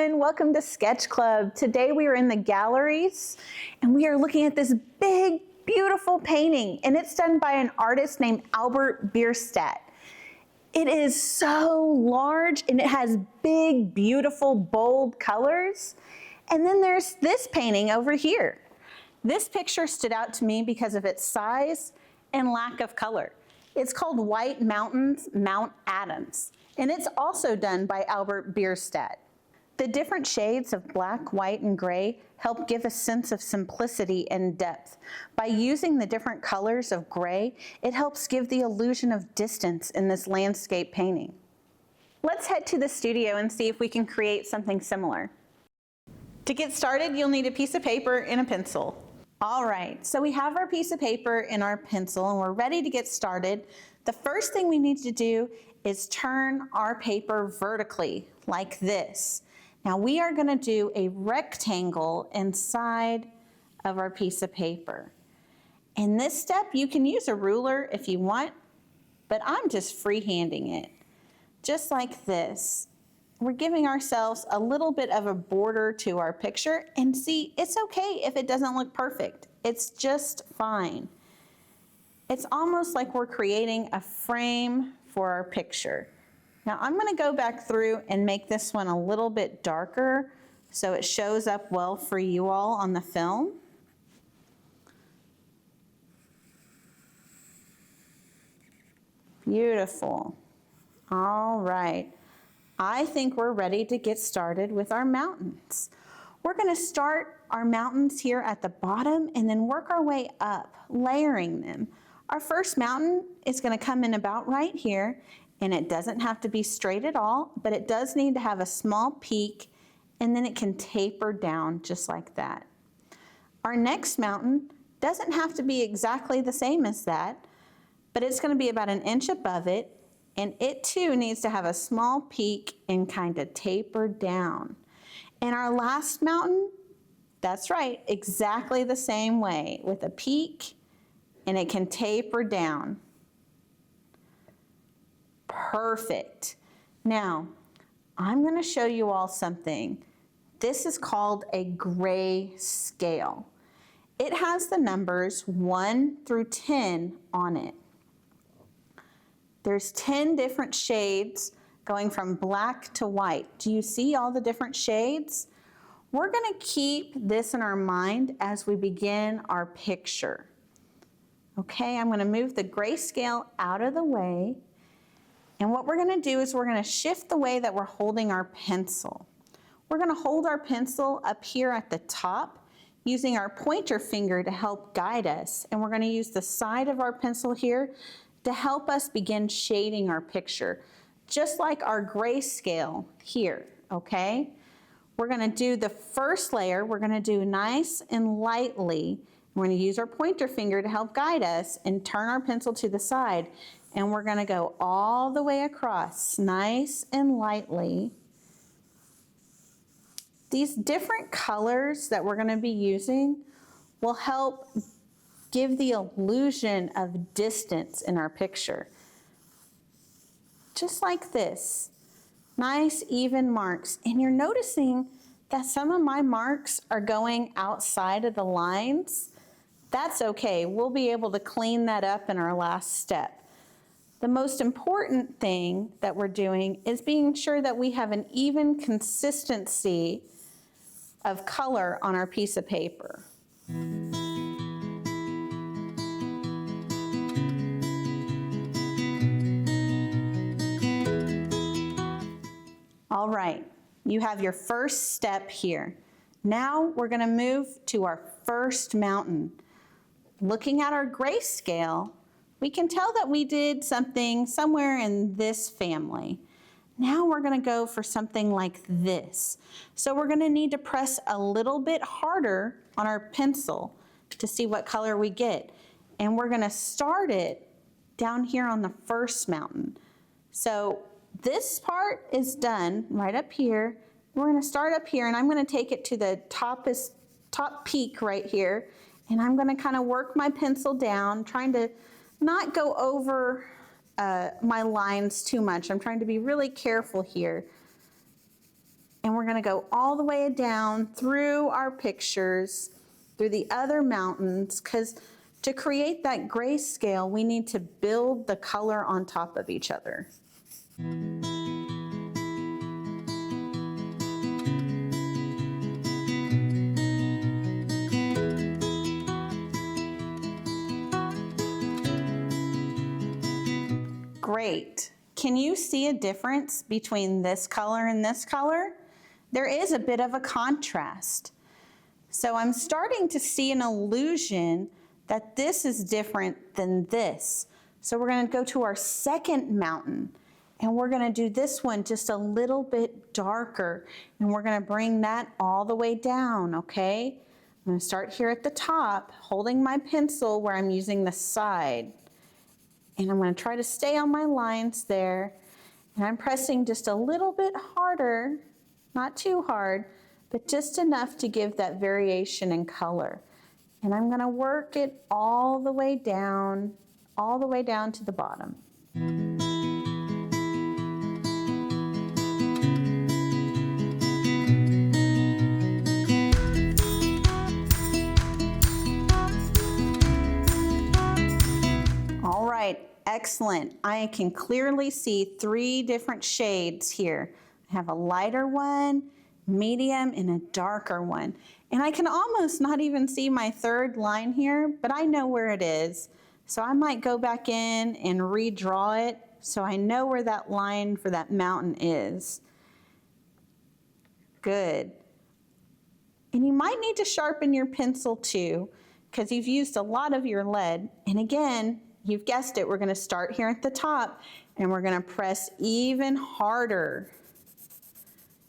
everyone, welcome to Sketch Club. Today we are in the galleries and we are looking at this big, beautiful painting, and it's done by an artist named Albert Bierstadt. It is so large and it has big, beautiful, bold colors. And then there's this painting over here. This picture stood out to me because of its size and lack of color. It's called White Mountains, Mount Adams, and it's also done by Albert Bierstadt. The different shades of black, white, and gray help give a sense of simplicity and depth. By using the different colors of gray, it helps give the illusion of distance in this landscape painting. Let's head to the studio and see if we can create something similar. To get started, you'll need a piece of paper and a pencil. All right, so we have our piece of paper and our pencil and we're ready to get started. The first thing we need to do is turn our paper vertically like this. Now we are going to do a rectangle inside of our piece of paper. In this step, you can use a ruler if you want, but I'm just freehanding it, just like this. We're giving ourselves a little bit of a border to our picture, and see, it's okay if it doesn't look perfect. It's just fine. It's almost like we're creating a frame for our picture. Now I'm going to go back through and make this one a little bit darker so it shows up well for you all on the film. Beautiful. All right. I think we're ready to get started with our mountains. We're going to start our mountains here at the bottom and then work our way up, layering them. Our first mountain is going to come in about right here, and it doesn't have to be straight at all, but it does need to have a small peak, and then it can taper down just like that. Our next mountain doesn't have to be exactly the same as that, but it's going to be about an inch above it, and it too needs to have a small peak and kind of taper down. And our last mountain, that's right, exactly the same way, with a peak, and it can taper down. Perfect. Now, I'm going to show you all something. This is called a gray scale. It has the numbers 1 through 10 on it. There's 10 different shades going from black to white. Do you see all the different shades? We're going to keep this in our mind as we begin our picture. Okay, I'm going to move the grayscale out of the way. And what we're going to do is we're going to shift the way that we're holding our pencil. We're going to hold our pencil up here at the top using our pointer finger to help guide us. And we're going to use the side of our pencil here to help us begin shading our picture, just like our grayscale here, okay? We're going to do the first layer. We're going to do nice and lightly. We're going to use our pointer finger to help guide us and turn our pencil to the side. And we're going to go all the way across, nice and lightly. These different colors that we're going to be using will help give the illusion of distance in our picture. Just like this, nice even marks. And you're noticing that some of my marks are going outside of the lines. That's okay. We'll be able to clean that up in our last step. The most important thing that we're doing is being sure that we have an even consistency of color on our piece of paper. All right, you have your first step here. Now we're going to move to our first mountain. Looking at our grayscale, we can tell that we did something somewhere in this family. Now we're going to go for something like this. So we're going to need to press a little bit harder on our pencil to see what color we get. And we're going to start it down here on the first mountain. So this part is done right up here. We're going to start up here, and I'm going to take it to the top peak right here. And I'm going to kind of work my pencil down, trying to not go over my lines too much. I'm trying to be really careful here. and we're gonna go all the way down through our pictures, through the other mountains, because to create that grayscale, we need to build the color on top of each other. Great. Can you see a difference between this color and this color? There is a bit of a contrast. So I'm starting to see an illusion that this is different than this. So we're going to go to our second mountain, and we're going to do this one just a little bit darker, and we're going to bring that all the way down, okay? I'm going to start here at the top, holding my pencil where I'm using the side. And I'm going to try to stay on my lines there. And I'm pressing just a little bit harder, not too hard, but just enough to give that variation in color. And I'm going to work it all the way down to the bottom. All right, excellent. I can clearly see 3 different shades here. I have a lighter one, medium, and a darker one. And I can almost not even see my third line here, but I know where it is. So I might go back in and redraw it so I know where that line for that mountain is. Good. And you might need to sharpen your pencil too, because you've used a lot of your lead. And again, you've guessed it, we're going to start here at the top and we're going to press even harder.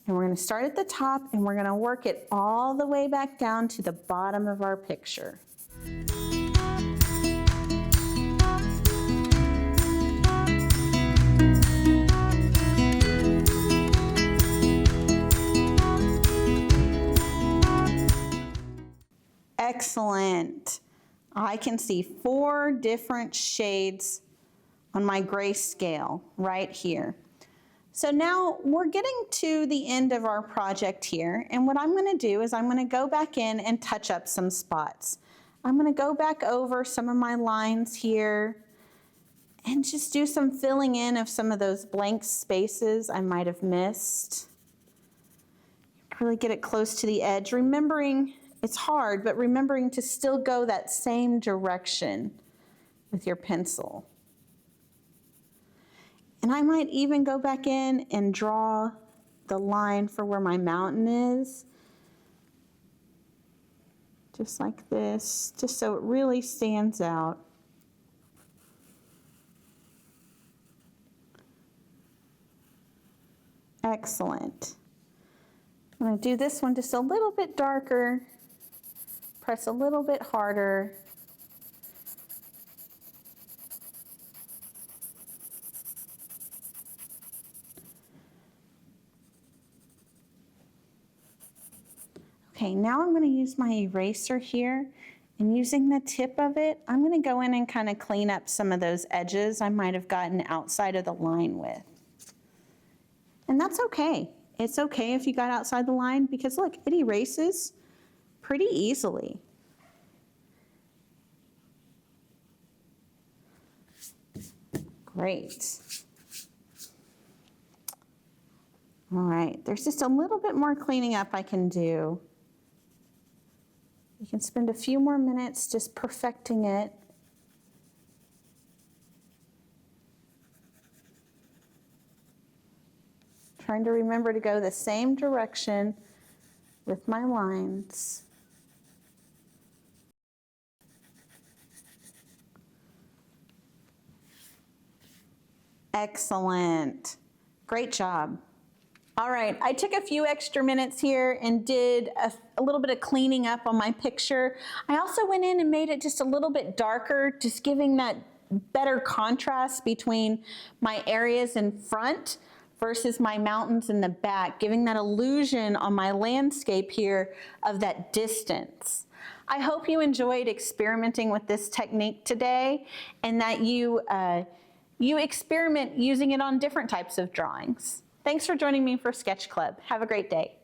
And we're going to start at the top and we're going to work it all the way back down to the bottom of our picture. Excellent. I can see 4 different shades on my grayscale right here. So now we're getting to the end of our project here, and what I'm going to do is I'm going to go back in and touch up some spots. I'm going to go back over some of my lines here and just do some filling in of some of those blank spaces I might have missed. Really get it close to the edge, remembering it's hard, but remembering to still go that same direction with your pencil. And I might even go back in and draw the line for where my mountain is. Just like this, just so it really stands out. Excellent. I'm going to do this one just a little bit darker, press a little bit harder. Okay, now I'm going to use my eraser here, and using the tip of it, I'm going to go in and kind of clean up some of those edges I might have gotten outside of the line with. And that's okay. It's okay if you got outside the line because look, it erases pretty easily. Great. All right, there's just a little bit more cleaning up I can do. You can spend a few more minutes just perfecting it. Trying to remember to go the same direction with my lines. Excellent. Great job. All right, I took a few extra minutes here and did a little bit of cleaning up on my picture. I also went in and made it just a little bit darker, just giving that better contrast between my areas in front versus my mountains in the back, giving that illusion on my landscape here of that distance. I hope you enjoyed experimenting with this technique today and that you experiment using it on different types of drawings. Thanks for joining me for Sketch Club. Have a great day.